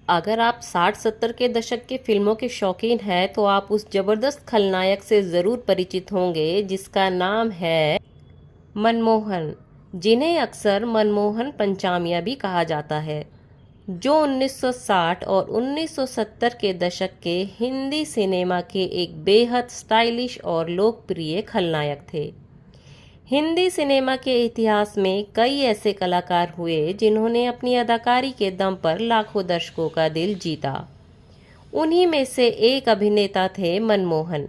अगर आप 60-70 के दशक के फिल्मों के शौकीन हैं तो आप उस जबरदस्त खलनायक से ज़रूर परिचित होंगे जिसका नाम है मनमोहन, जिन्हें अक्सर मनमोहन पंचामिया भी कहा जाता है, जो 1960 और 1970 के दशक के हिंदी सिनेमा के एक बेहद स्टाइलिश और लोकप्रिय खलनायक थे। हिंदी सिनेमा के इतिहास में कई ऐसे कलाकार हुए जिन्होंने अपनी अदाकारी के दम पर लाखों दर्शकों का दिल जीता। उन्हीं में से एक अभिनेता थे मनमोहन,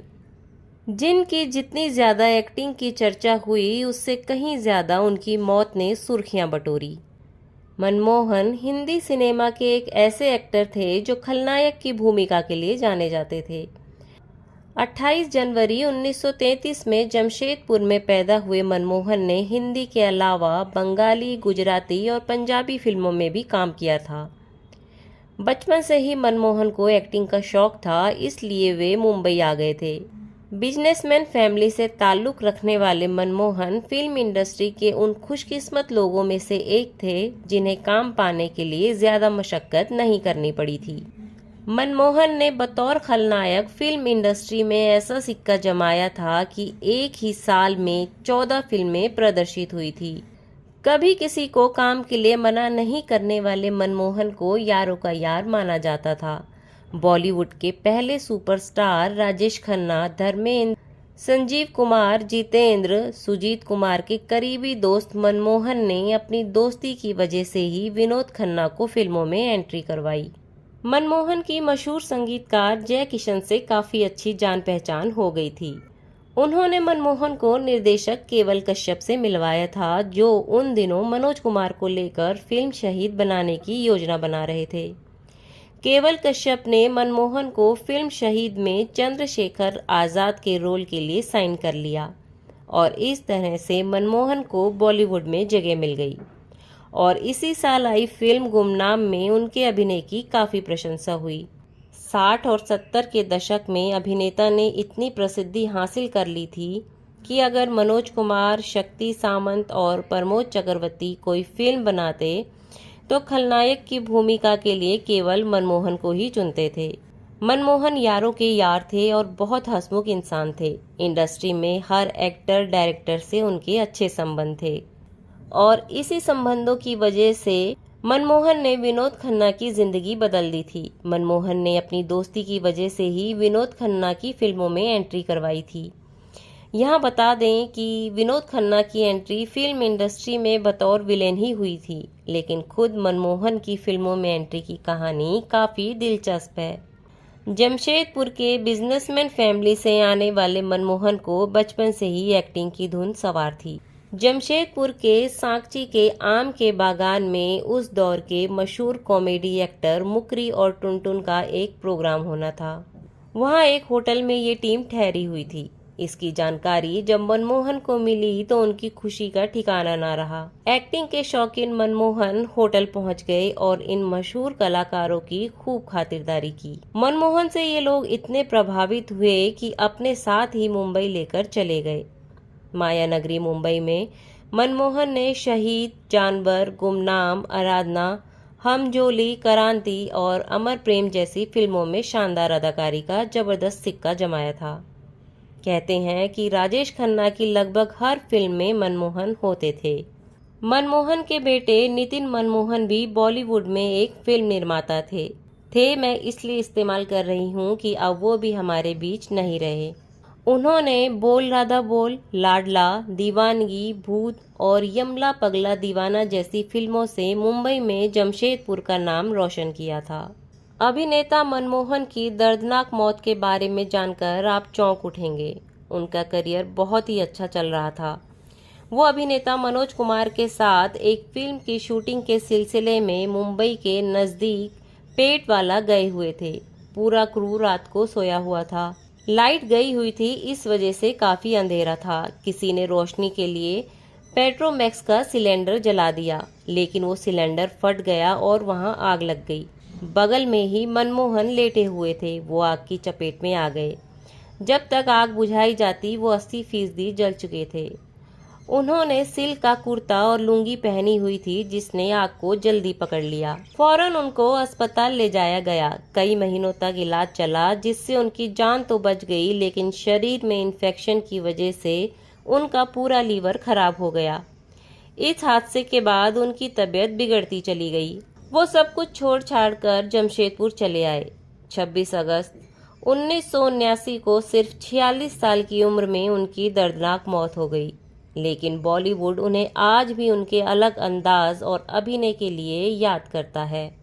जिनकी जितनी ज़्यादा एक्टिंग की चर्चा हुई उससे कहीं ज़्यादा उनकी मौत ने सुर्खियां बटोरी। मनमोहन हिंदी सिनेमा के एक ऐसे एक्टर थे जो खलनायक की भूमिका के लिए जाने जाते थे। 28 जनवरी 1933 में जमशेदपुर में पैदा हुए मनमोहन ने हिंदी के अलावा बंगाली, गुजराती और पंजाबी फिल्मों में भी काम किया था। बचपन से ही मनमोहन को एक्टिंग का शौक था, इसलिए वे मुंबई आ गए थे। बिजनेसमैन फैमिली से ताल्लुक रखने वाले मनमोहन फिल्म इंडस्ट्री के उन खुशकिस्मत लोगों में से एक थे जिन्हें काम पाने के लिए ज़्यादा मशक्कत नहीं करनी पड़ी थी। मनमोहन ने बतौर खलनायक फिल्म इंडस्ट्री में ऐसा सिक्का जमाया था कि एक ही साल में 14 फिल्में प्रदर्शित हुई थी। कभी किसी को काम के लिए मना नहीं करने वाले मनमोहन को यारों का यार माना जाता था। बॉलीवुड के पहले सुपरस्टार राजेश खन्ना, धर्मेंद्र, संजीव कुमार, जितेंद्र, सुजीत कुमार के करीबी दोस्त मनमोहन ने अपनी दोस्ती की वजह से ही विनोद खन्ना को फिल्मों में एंट्री करवाई। मनमोहन की मशहूर संगीतकार जय किशन से काफ़ी अच्छी जान पहचान हो गई थी। उन्होंने मनमोहन को निर्देशक केवल कश्यप से मिलवाया था, जो उन दिनों मनोज कुमार को लेकर फिल्म शहीद बनाने की योजना बना रहे थे। केवल कश्यप ने मनमोहन को फिल्म शहीद में चंद्रशेखर आज़ाद के रोल के लिए साइन कर लिया और इस तरह से मनमोहन को बॉलीवुड में जगह मिल गई। और इसी साल आई फिल्म गुमनाम में उनके अभिनय की काफ़ी प्रशंसा हुई। 60 और 70 के दशक में अभिनेता ने इतनी प्रसिद्धि हासिल कर ली थी कि अगर मनोज कुमार, शक्ति सामंत और प्रमोद चक्रवर्ती कोई फिल्म बनाते तो खलनायक की भूमिका के लिए केवल मनमोहन को ही चुनते थे। मनमोहन यारों के यार थे और बहुत हंसमुख इंसान थे। इंडस्ट्री में हर एक्टर, डायरेक्टर से उनके अच्छे संबंध थे और इसी संबंधों की वजह से मनमोहन ने विनोद खन्ना की जिंदगी बदल दी थी। मनमोहन ने अपनी दोस्ती की वजह से ही विनोद खन्ना की फिल्मों में एंट्री करवाई थी। यहाँ बता दें कि विनोद खन्ना की एंट्री फिल्म इंडस्ट्री में बतौर विलेन ही हुई थी, लेकिन खुद मनमोहन की फिल्मों में एंट्री की कहानी काफ़ी दिलचस्प है। जमशेदपुर के बिजनेसमैन फैमिली से आने वाले मनमोहन को बचपन से ही एक्टिंग की धुन सवार थी। जमशेदपुर के सांकची के आम के बागान में उस दौर के मशहूर कॉमेडी एक्टर मुकरी और टुनटुन का एक प्रोग्राम होना था। वहां एक होटल में ये टीम ठहरी हुई थी। इसकी जानकारी जब मनमोहन को मिली तो उनकी खुशी का ठिकाना ना रहा। एक्टिंग के शौकीन मनमोहन होटल पहुंच गए और इन मशहूर कलाकारों की खूब खातिरदारी की। मनमोहन से ये लोग इतने प्रभावित हुए कि अपने साथ ही मुंबई लेकर चले गए। माया नगरी मुंबई में मनमोहन ने शहीद, जानवर, गुमनाम, आराधना, हम जोली, क्रांति और अमर प्रेम जैसी फिल्मों में शानदार अदाकारी का जबरदस्त सिक्का जमाया था। कहते हैं कि राजेश खन्ना की लगभग हर फिल्म में मनमोहन होते थे। मनमोहन के बेटे नितिन मनमोहन भी बॉलीवुड में एक फिल्म निर्माता थे मैं इसलिए इस्तेमाल कर रही हूँ कि अब वो भी हमारे बीच नहीं रहे। उन्होंने बोल राधा बोल, लाडला, दीवानगी, भूत और यमला पगला दीवाना जैसी फिल्मों से मुंबई में जमशेदपुर का नाम रोशन किया था। अभिनेता मनमोहन की दर्दनाक मौत के बारे में जानकर आप चौंक उठेंगे। उनका करियर बहुत ही अच्छा चल रहा था। वो अभिनेता मनोज कुमार के साथ एक फिल्म की शूटिंग के सिलसिले में मुंबई के नज़दीक पेटवाला गए हुए थे। पूरा क्रू रात को सोया हुआ था। लाइट गई हुई थी, इस वजह से काफ़ी अंधेरा था। किसी ने रोशनी के लिए पेट्रोमैक्स का सिलेंडर जला दिया, लेकिन वो सिलेंडर फट गया और वहां आग लग गई। बगल में ही मनमोहन लेटे हुए थे। वो आग की चपेट में आ गए। जब तक आग बुझाई जाती वो 80% जल चुके थे। उन्होंने सिल्क का कुर्ता और लुंगी पहनी हुई थी जिसने आग को जल्दी पकड़ लिया। फौरन उनको अस्पताल ले जाया गया। कई महीनों तक इलाज चला जिससे उनकी जान तो बच गई, लेकिन शरीर में इन्फेक्शन की वजह से उनका पूरा लीवर खराब हो गया। इस हादसे के बाद उनकी तबीयत बिगड़ती चली गई। वो सब कुछ छोड़ छाड़ कर जमशेदपुर चले आए। 26 अगस्त 1979 को सिर्फ 46 साल की उम्र में उनकी दर्दनाक मौत हो गई, लेकिन बॉलीवुड उन्हें आज भी उनके अलग अंदाज और अभिनय के लिए याद करता है।